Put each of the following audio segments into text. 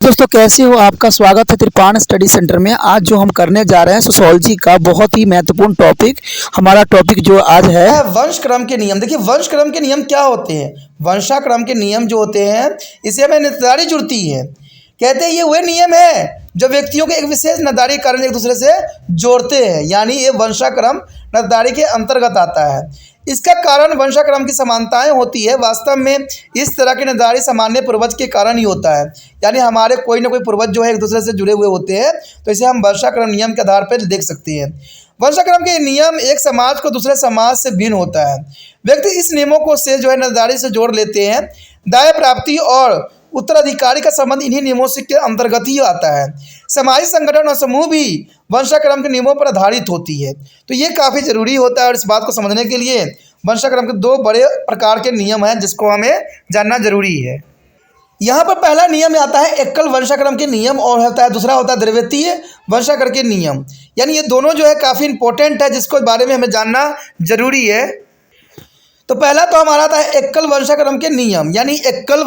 दोस्तों कैसे हो। आपका स्वागत है त्रिपाण स्टडी सेंटर में। आज जो हम करने जा रहे हैं सोशियोलॉजी का बहुत ही महत्वपूर्ण टॉपिक। हमारा टॉपिक जो आज है वंशक्रम के नियम। देखिए वंशक्रम के नियम क्या होते हैं। वंशाक्रम के नियम जो होते हैं इसे हमें नातेदारी जुड़ती है। कहते हैं ये वह नियम है जो व्यक्तियों के एक विशेष नातेदारी के कारण एक दूसरे से जोड़ते हैं, यानी ये वंशाक्रम नातेदारी के अंतर्गत आता है। इसका कारण वंशाक्रम की समानताएं होती है। वास्तव में इस तरह की नातेदारी सामान्य पूर्वज के कारण ही होता है, यानी हमारे कोई ना कोई पूर्वज जो है एक दूसरे से जुड़े हुए होते हैं, तो इसे हम वंशाक्रम नियम के आधार पर देख सकते हैं। वंशाक्रम के नियम एक समाज को दूसरे समाज से भिन्न होता है। व्यक्ति इस नियमों को से जो है नातेदारी से जोड़ लेते हैं। दाय प्राप्ति और उत्तराधिकारी का संबंध इन्हीं नियमों से के अंतर्गत ही आता है। सामाजिक संगठन और समूह भी वंशाक्रम के नियमों पर आधारित होती है, तो ये काफ़ी ज़रूरी होता है। और इस बात को समझने के लिए वंशाक्रम के दो बड़े प्रकार के नियम हैं जिसको हमें जानना जरूरी है। यहाँ पर पहला नियम आता है एकल वंशाक्रम के नियम और होता है दूसरा होता है द्वितीय वंशाक्रम के नियम। यानी ये दोनों जो है काफ़ी इंपॉर्टेंट है, जिसको बारे में हमें जानना जरूरी है। तो पहला तो हमारा आता है एकल वंशाक्रम के नियम। यानी एकल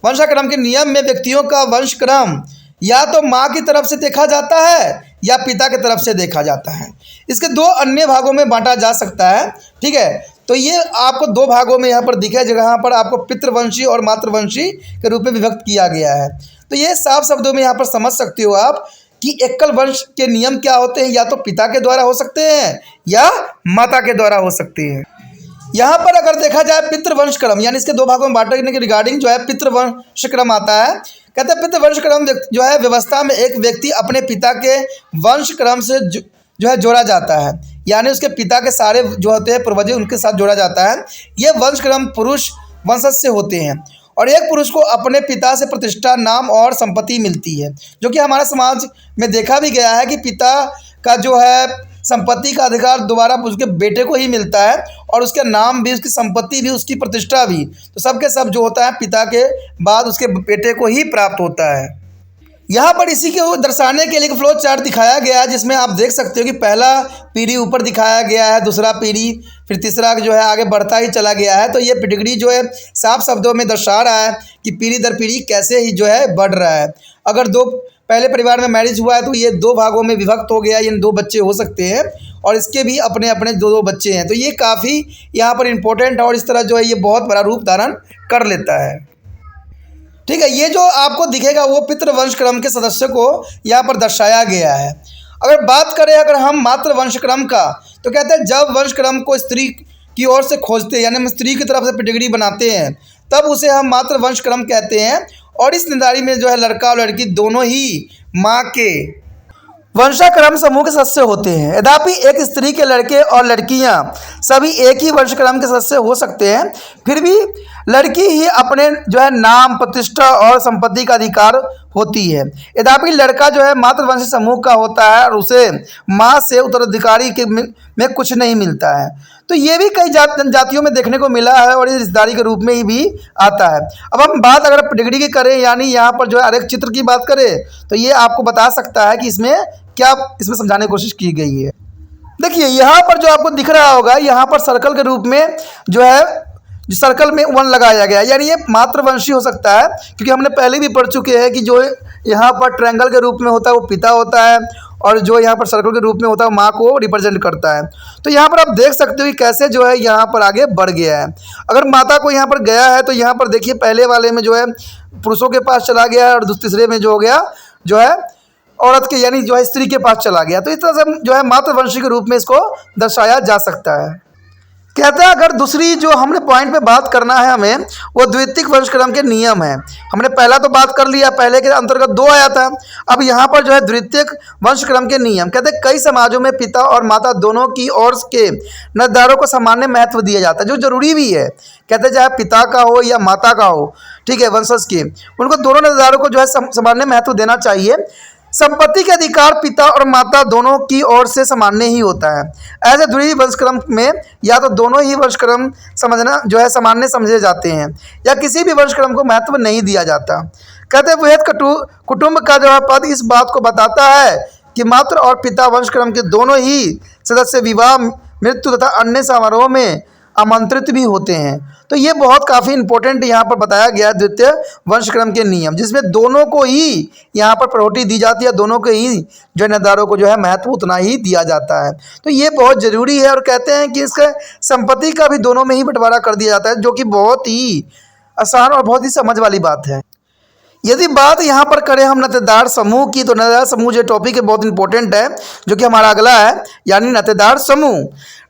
वंशाक्रम के नियम में व्यक्तियों का वंशक्रम या तो माँ की तरफ से देखा जाता है या पिता की तरफ से देखा जाता है। इसके दो अन्य भागों में बांटा जा सकता है। ठीक है, तो ये आपको दो भागों में यहाँ पर दिखे, जहाँ पर आपको पितृवंशी और मातृवंशी के रूप में विभक्त किया गया है। तो ये साफ शब्दों में यहाँ पर समझ सकते हो आप कि एकल वंश के नियम क्या होते हैं। या तो पिता के द्वारा हो सकते हैं या माता के द्वारा हो सकते हैं। यहाँ पर अगर देखा जाए पितृवंशक्रम, यानी इसके दो भागों में बांटने के रिगार्डिंग जो है पितृवंशक्रम आता है। कहते हैं पितृवंशक्रम जो है व्यवस्था में एक व्यक्ति अपने पिता के वंशक्रम से जो है जोड़ा जाता है, यानी उसके पिता के सारे जो होते हैं पूर्वज उनके साथ जोड़ा जाता है। ये वंशक्रम पुरुष वंशज से होते हैं और एक पुरुष को अपने पिता से प्रतिष्ठा, नाम और संपत्ति मिलती है, जो कि हमारे समाज में देखा भी गया है कि पिता का जो है संपत्ति का अधिकार दोबारा उसके बेटे को ही मिलता है और उसका नाम भी, उसकी संपत्ति भी, उसकी प्रतिष्ठा भी, तो सब के सब जो होता है पिता के बाद उसके बेटे को ही प्राप्त होता है। यहाँ पर इसी को दर्शाने के लिए एक फ्लो चार्ट दिखाया गया है, जिसमें आप देख सकते हो कि पहला पीढ़ी ऊपर दिखाया गया है, दूसरा पीढ़ी, फिर तीसरा जो है आगे बढ़ता ही चला गया है। तो ये पेडिग्री जो है साफ शब्दों में दर्शा रहा है कि पीढ़ी दर पीढ़ी कैसे ही जो है बढ़ रहा है। अगर दो पहले परिवार में मैरिज हुआ है तो ये दो भागों में विभक्त हो गया, यानी दो बच्चे हो सकते हैं और इसके भी अपने अपने दो बच्चे हैं। तो ये काफ़ी यहाँ पर इम्पोर्टेंट है और इस तरह जो है ये बहुत बड़ा रूप धारण कर लेता है। ठीक है, ये जो आपको दिखेगा वो पितृवंशक्रम के सदस्यों को यहाँ पर दर्शाया गया है। अगर बात करें अगर हम मातृवंशक्रम का, तो कहते हैं जब वंशक्रम को स्त्री की ओर से खोजते हैं, यानी हम स्त्री की तरफ से पेडिग्री बनाते हैं, तब उसे हम मातृवंशक्रम कहते हैं। और इस निदारी में जो है लड़का और लड़की दोनों ही माँ के वंशाक्रम समूह के सदस्य होते हैं। यद्यपि एक स्त्री के लड़के और लड़कियां सभी एक ही वंशक्रम के सदस्य हो सकते हैं, फिर भी लड़की ही अपने जो है नाम, प्रतिष्ठा और संपत्ति का अधिकार होती है। यद्यपि लड़का जो है मातृवंशी समूह का होता है और उसे माँ से उत्तराधिकारी के में कुछ नहीं मिलता है। तो ये भी कई जनजातियों में देखने को मिला है और ये रिश्तेदारी के रूप में ही भी आता है। अब हम बात अगर पेडिग्री की करें, यानी यहाँ पर जो है आरेख चित्र की बात करें, तो ये आपको बता सकता है कि इसमें क्या इसमें समझाने की कोशिश की गई है। देखिए यहाँ पर जो आपको दिख रहा होगा, यहाँ पर सर्कल के रूप में जो है सर्कल में 1 लगाया गया, यानी ये मातृवंशी हो सकता है, क्योंकि हमने पहले भी पढ़ चुके हैं कि जो यहाँ पर ट्रायंगल के रूप में होता है वो पिता होता है और जो यहाँ पर सर्कल के रूप में होता है माँ को रिप्रेजेंट करता है। तो यहाँ पर आप देख सकते हो कि कैसे जो है यहाँ पर आगे बढ़ गया है। अगर माता को यहाँ पर गया है तो यहाँ पर देखिए पहले वाले में जो है पुरुषों के पास चला गया है और तीसरे में जो हो गया जो है औरत के, यानी जो है स्त्री के पास चला गया। तो इस तरह से जो है मातृवंशी के रूप में इसको दर्शाया जा सकता है। कहते हैं अगर दूसरी जो हमने पॉइंट पे बात करना है हमें, वो द्वितीय वंशक्रम के नियम है। हमने पहला तो बात कर लिया, पहले के अंतर्गत 2 आया था। अब यहाँ पर जो है द्वितीय वंशक्रम के नियम, कहते हैं कई समाजों में पिता और माता दोनों की ओर के नातेदारों को सामान्य महत्व दिया जाता है, जो जरूरी भी है। कहते हैं चाहे पिता का हो या माता का हो, ठीक है, वंशज के, उनको दोनों नातेदारों को जो है सामान्य महत्व देना चाहिए। संपत्ति के अधिकार पिता और माता दोनों की ओर से सामान्य ही होता है। ऐसे द्वितीय वंशक्रम में या तो दोनों ही वंशक्रम समझना जो है सामान्य समझे जाते हैं या किसी भी वंशक्रम को महत्व नहीं दिया जाता। कहते हैं वृहत कुटुंब का जो है पद इस बात को बताता है कि मातृ और पिता वंशक्रम के दोनों ही सदस्य विवाह, मृत्यु तथा अन्य समारोह में आमंत्रित भी होते हैं। तो ये बहुत काफ़ी इंपॉर्टेंट यहाँ पर बताया गया है द्वितीय वंशक्रम के नियम, जिसमें दोनों को ही यहाँ पर प्रायोरिटी दी जाती है, दोनों के ही जो है निर्धारों को जो है महत्व उतना ही दिया जाता है। तो ये बहुत ज़रूरी है और कहते हैं कि इसका संपत्ति का भी दोनों में ही बंटवारा कर दिया जाता है, जो कि बहुत ही आसान और बहुत ही समझ वाली बात है। यदि बात यहाँ पर करें हम नातेदार समूह की, तो नातेदार समूह जो टॉपिक है बहुत इंपॉर्टेंट है, जो कि हमारा अगला है, यानी नातेदार समूह।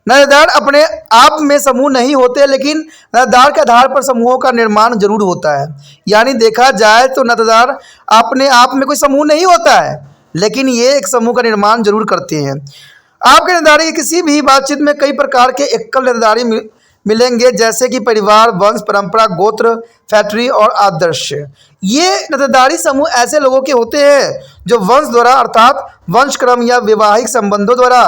नातेदार अपने आप में समूह नहीं होते, लेकिन नातेदार के आधार पर समूहों का निर्माण जरूर होता है। यानी देखा जाए तो नातेदार अपने आप में कोई समूह नहीं होता है, लेकिन ये एक समूह का निर्माण जरूर करते हैं। आपके नातेदारी किसी भी बातचीत में कई प्रकार के एकल नातेदारी मिलेंगे, जैसे कि परिवार, वंश, परंपरा, गोत्र, फैक्ट्री और आदर्श। ये नातेदारी समूह ऐसे लोगों के होते हैं जो वंश द्वारा अर्थात वंशक्रम या वैवाहिक संबंधों द्वारा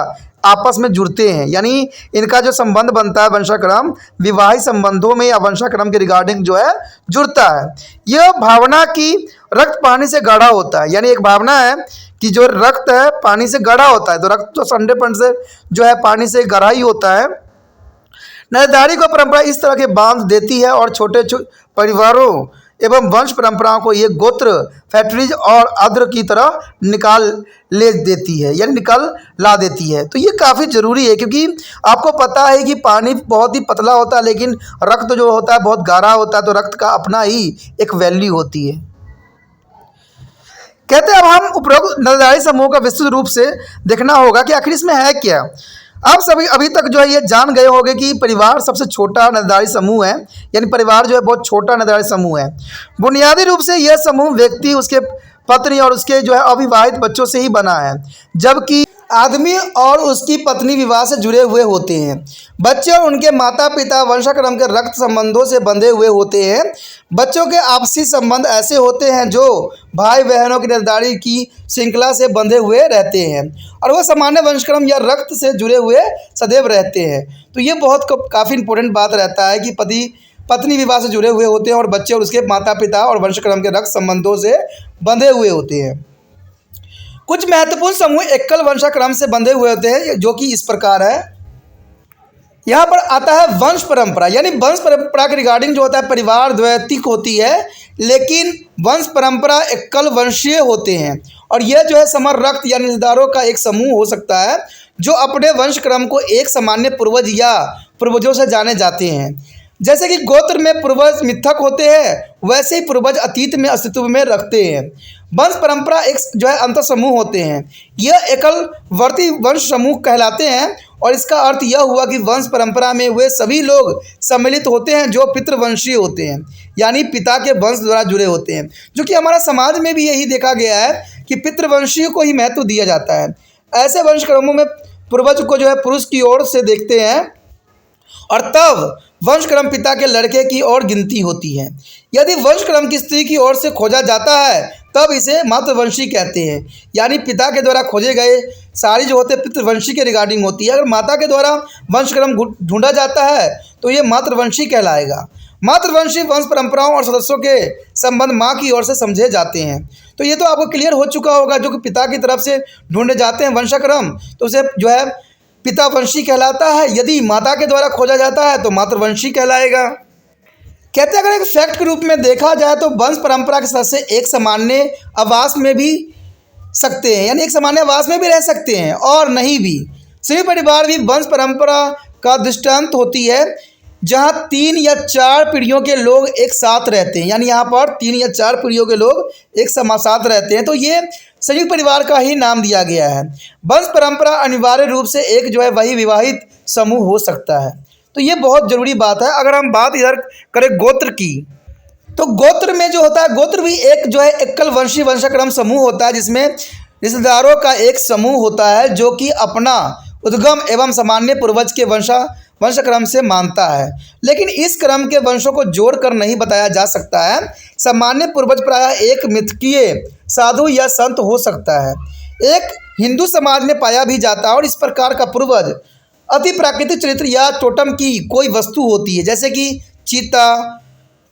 आपस में जुड़ते हैं। यानी इनका जो संबंध बनता है वंशाक्रम, विवाहिक संबंधों में या वंशाक्रम के रिगार्डिंग जो है जुड़ता है। यह भावना की रक्त पानी से गाढ़ा होता है। यानी एक भावना है कि जो रक्त है पानी से गाढ़ा होता है, तो रक्त तो 100% से जो है पानी से गाढ़ा ही होता है। नातेदारी को परंपरा इस तरह के बांध देती है और छोटे परिवारों एवं वंश परंपराओं को ये गोत्र, फैक्ट्रीज और आद्र की तरह निकाल ले देती है, यानी निकाल ला देती है। तो ये काफ़ी ज़रूरी है, क्योंकि आपको पता है कि पानी बहुत ही पतला होता है, लेकिन रक्त जो होता है बहुत गाढ़ा होता है, तो रक्त का अपना ही एक वैल्यू होती है। कहते हैं अब हम उपरोक्त नातेदारी समूह का विस्तृत रूप से देखना होगा कि आखिर इसमें है क्या। आप सभी अभी तक जो है ये जान गए होंगे कि परिवार सबसे छोटा नातेदारी समूह है, यानी परिवार जो है बहुत छोटा नातेदारी समूह है। बुनियादी रूप से यह समूह व्यक्ति, उसके पत्नी और उसके जो है अविवाहित बच्चों से ही बना है, जबकि आदमी और उसकी पत्नी विवाह से जुड़े हुए होते हैं। बच्चे और उनके माता पिता वंशाक्रम के रक्त संबंधों से बंधे हुए होते हैं। बच्चों के आपसी संबंध ऐसे होते हैं जो भाई बहनों की नातेदारी की श्रृंखला से बंधे हुए रहते हैं, और वह सामान्य वंशक्रम या रक्त से जुड़े हुए सदैव रहते हैं। तो ये बहुत काफ़ी इंपॉर्टेंट बात रहता है कि पति पत्नी विवाह से जुड़े हुए होते हैं और बच्चे और उसके माता पिता और वंशक्रम के रक्त संबंधों से बंधे हुए होते हैं। कुछ महत्वपूर्ण समूह एकल वंशाक्रम से बंधे हुए होते हैं, जो कि इस प्रकार है। यहाँ पर आता है वंश परंपरा, यानी वंश परंपरा के रिगार्डिंग जो होता है परिवार द्वैतिक होती है, लेकिन वंश परंपरा एकल वंशीय होते हैं, और यह जो है समर रक्त यानी रिश्तेदारों का एक समूह हो सकता है जो अपने वंशक्रम को एक सामान्य पूर्वज या पूर्वजों से जाने जाते हैं। जैसे कि गोत्र में पूर्वज मिथक होते हैं, वैसे ही पूर्वज अतीत में अस्तित्व में रखते हैं। वंश परंपरा एक जो है अंतर समूह होते हैं, यह एकल वर्ती वंश समूह कहलाते हैं, और इसका अर्थ यह हुआ कि वंश परंपरा में वे सभी लोग सम्मिलित होते हैं जो पितृवंशीय होते हैं, यानी पिता के वंश द्वारा जुड़े होते हैं। जो कि हमारा समाज में भी यही देखा गया है कि पितृवंशीय को ही महत्व दिया जाता है। ऐसे वंशक्रमों में पूर्वज को जो है पुरुष की ओर से देखते हैं, और तब वंशक्रम पिता के लड़के की ओर गिनती होती है। यदि वंशक्रम की स्त्री की ओर से खोजा जाता है तब इसे मातृवंशी कहते हैं, यानी पिता के द्वारा खोजे गए सारी जो होते हैं पितृवंशी के रिगार्डिंग होती है। अगर माता के द्वारा वंशक्रम ढूंढा जाता है तो ये मातृवंशी कहलाएगा। मातृवंशी वंश परंपराओं और सदस्यों के संबंध माँ की ओर से समझे जाते हैं। तो ये तो आपको क्लियर हो चुका होगा, जो कि पिता की तरफ से ढूंढे जाते हैं वंशक्रम, तो उसे जो है पितावंशी कहलाता है। यदि माता के द्वारा खोजा जाता है तो मातृवंशी कहलाएगा। कहते हैं अगर एक फैक्ट के रूप में देखा जाए तो वंश परंपरा के सदस्य एक सामान्य आवास में भी सकते हैं, यानी एक सामान्य आवास में भी रह सकते हैं और नहीं भी। संयुक्त परिवार भी वंश परंपरा का दृष्टांत होती है, जहां 3 या 4 पीढ़ियों के लोग एक साथ रहते हैं, यानी यहाँ पर 3 या 4 पीढ़ियों के लोग एक साथ रहते हैं, तो ये संयुक्त परिवार का ही नाम दिया गया है। वंश परंपरा अनिवार्य रूप से एक जो है वही विवाहित समूह हो सकता है। तो ये बहुत ज़रूरी बात है। अगर हम बात इधर करें गोत्र की, तो गोत्र में जो होता है, गोत्र भी एक जो है एकल वंशी वंशक्रम समूह होता है, जिसमें रिश्तेदारों का एक समूह होता है जो कि अपना उद्गम एवं सामान्य पूर्वज के वंशक्रम से मानता है, लेकिन इस क्रम के वंशों को जोड़कर नहीं बताया जा सकता है। सामान्य पूर्वज प्रायः एक मिथकीय साधु या संत हो सकता है, एक हिंदू समाज में पाया भी जाता है, और इस प्रकार का पूर्वज अति प्राकृतिक चरित्र या टोटम की कोई वस्तु होती है, जैसे कि चीता,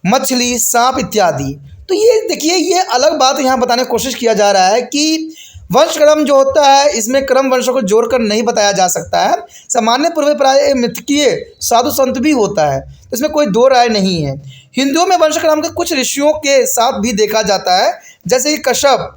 मछली, सांप इत्यादि। तो ये देखिए, ये अलग बात यहाँ बताने की कोशिश किया जा रहा है कि वंशक्रम जो होता है इसमें क्रम वंशों को जोड़कर नहीं बताया जा सकता है। सामान्य पूर्वज प्राय मिथकीय साधु संत भी होता है। इसमें कोई दो राय नहीं है। हिंदुओं में वंशक्रम के कुछ ऋषियों के साथ भी देखा जाता है, जैसे कि कश्यप,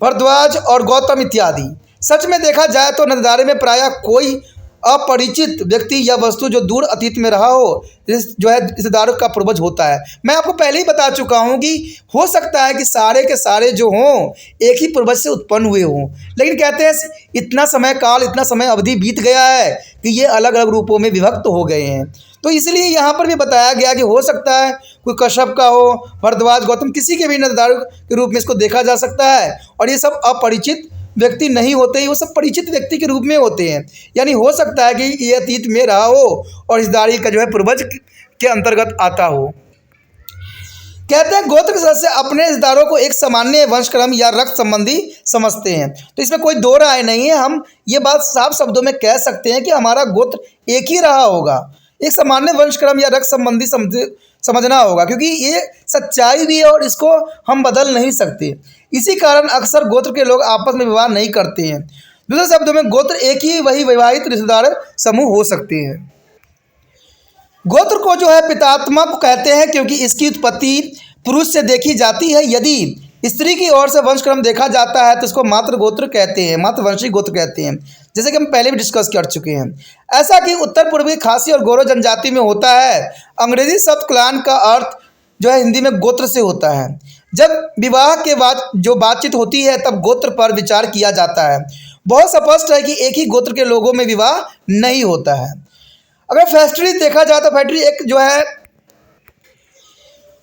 भरद्वाज और गौतम इत्यादि। सच में देखा जाए तो नंदारे में प्रायः कोई अपरिचित व्यक्ति या वस्तु जो दूर अतीत में रहा हो जो है रिश्तेदारों का पूर्वज होता है। मैं आपको पहले ही बता चुका हूँ कि हो सकता है कि सारे के सारे जो हों एक ही पूर्वज से उत्पन्न हुए हों, लेकिन कहते हैं इतना समय काल, इतना समय अवधि बीत गया है कि ये अलग अलग रूपों में विभक्त हो गए हैं। तो इसलिए यहाँ पर भी बताया गया कि हो सकता है कोई कश्यप का हो, भरद्वाज, गौतम, किसी के भी रिश्तेदारों के रूप में इसको देखा जा सकता है। और ये सब अपरिचित व्यक्ति नहीं होते, वो सब परिचित व्यक्ति के रूप में होते हैं। यानी हो सकता है कि ये अतीत में रहा हो और रिश्तेदारी का जो है पूर्वज के अंतर्गत आता हो। कहते हैं गोत्र के सदस्य अपने रिश्तेदारों को एक सामान्य वंशक्रम या रक्त संबंधी समझते हैं। तो इसमें कोई दो राय नहीं है, हम ये बात साफ शब्दों में कह सकते हैं कि हमारा गोत्र एक ही रहा होगा, एक सामान्य वंशक्रम या रक्त संबंधी समझना होगा, क्योंकि ये सच्चाई भी है और इसको हम बदल नहीं सकते। इसी कारण अक्सर गोत्र के लोग आपस में विवाह नहीं करते हैं। दूसरे शब्दों में गोत्र एक ही वही विवाहित रिश्तेदार समूह हो सकते हैं। गोत्र को जो है पितात्मक कहते हैं क्योंकि इसकी उत्पत्ति पुरुष से देखी जाती है। यदि स्त्री की ओर से वंशक्रम देखा जाता है तो इसको मातृ गोत्र कहते हैं, मातृवंशी गोत्र कहते हैं, जैसे कि हम पहले भी डिस्कस कर चुके हैं। ऐसा कि उत्तर पूर्वी खासी और गोरो जनजाति में होता है। अंग्रेजी शब्द क्लान का अर्थ जो है हिंदी में गोत्र से होता है। जब विवाह के बाद जो बातचीत होती है तब गोत्र पर विचार किया जाता है। बहुत स्पष्ट है कि एक ही गोत्र के लोगों में विवाह नहीं होता है। अगर फैक्ट्री देखा जाए तो फैक्ट्री एक जो है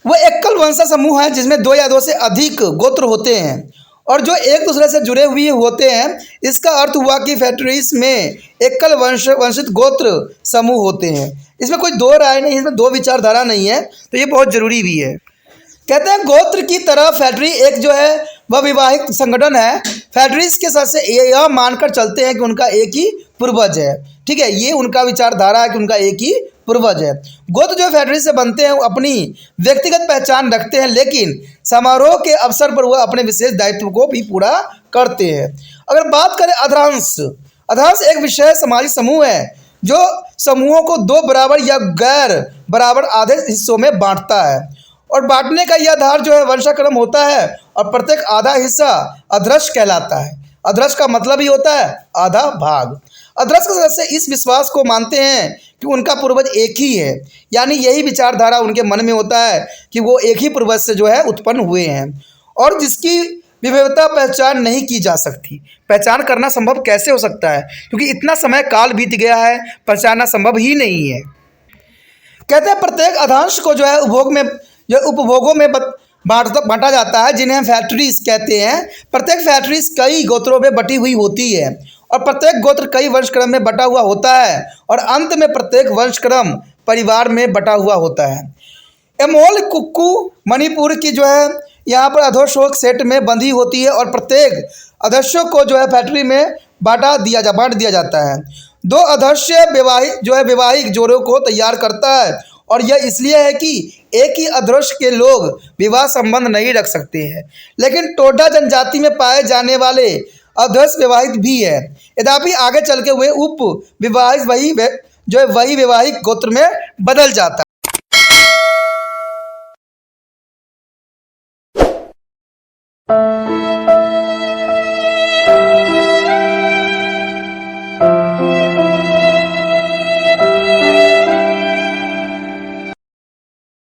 वो एकल वंश समूह है जिसमें दो या दो से अधिक गोत्र होते हैं और जो एक दूसरे से जुड़े हुए होते हैं। इसका अर्थ हुआ कि फैक्ट्रीज में एकल वंशित गोत्र समूह होते हैं। इसमें कोई दो राय नहीं, इसमें दो विचारधारा नहीं है, तो ये बहुत जरूरी भी है। कहते हैं गोत्र की तरह फैक्ट्री एक जो है वह विवाहित संगठन है। फैक्ट्रीज के साथ से यह मानकर चलते हैं कि उनका एक ही पूर्वज है। ठीक है, ये उनका विचारधारा है कि उनका एक ही पूर्वज है। गोत्र जो फैक्ट्री से बनते हैं वो अपनी व्यक्तिगत पहचान रखते हैं, लेकिन समारोह के अवसर पर वह अपने विशेष दायित्व को भी पूरा करते हैं। अगर बात करें अधांश, अधांश एक विशेष सामाजिक समूह है जो समूहों को दो बराबर या गैर बराबर आधे हिस्सों में बांटता है और बांटने का यह आधार जो है वंशाक्रम होता है और प्रत्येक आधा हिस्सा अधरश कहलाता है। अधरश का मतलब ही होता है आधा भाग। अधरश के सदस्य इस विश्वास को मानते हैं कि उनका पूर्वज एक ही है, यानी यही विचारधारा उनके मन में होता है कि वो एक ही पूर्वज से जो है उत्पन्न हुए हैं और जिसकी विविधता पहचान नहीं की जा सकती। पहचान करना संभव कैसे हो सकता है, क्योंकि इतना समय काल बीत गया है, पहचानना संभव ही नहीं है। कहते हैं प्रत्येक अधांश को जो है उपभोगों में बांटा जाता है, जिन्हें फैक्ट्रीज कहते हैं। प्रत्येक फैक्ट्रीज कई गोत्रों में बटी हुई होती है और प्रत्येक गोत्र कई वंशक्रम में बटा हुआ होता है और अंत में प्रत्येक वंशक्रम परिवार में बटा हुआ होता है। एमोल कुक्कू मणिपुर की जो है यहाँ पर अधोशोक सेट में बंधी होती है और प्रत्येक अधर्ष्यों को जो है फैक्ट्री में बांट दिया जाता है। दो अधर्ष्य वैवाहिक जोड़ों को तैयार करता है और यह इसलिए है कि एक ही अधर्ष के लोग विवाह संबंध नहीं रख सकते हैं, लेकिन टोडा जनजाति में पाए जाने वाले अधर्ष विवाहित भी है। यद्यपि आगे चल के वे उप विवाहित वही वैवाहिक गोत्र में बदल जाता है।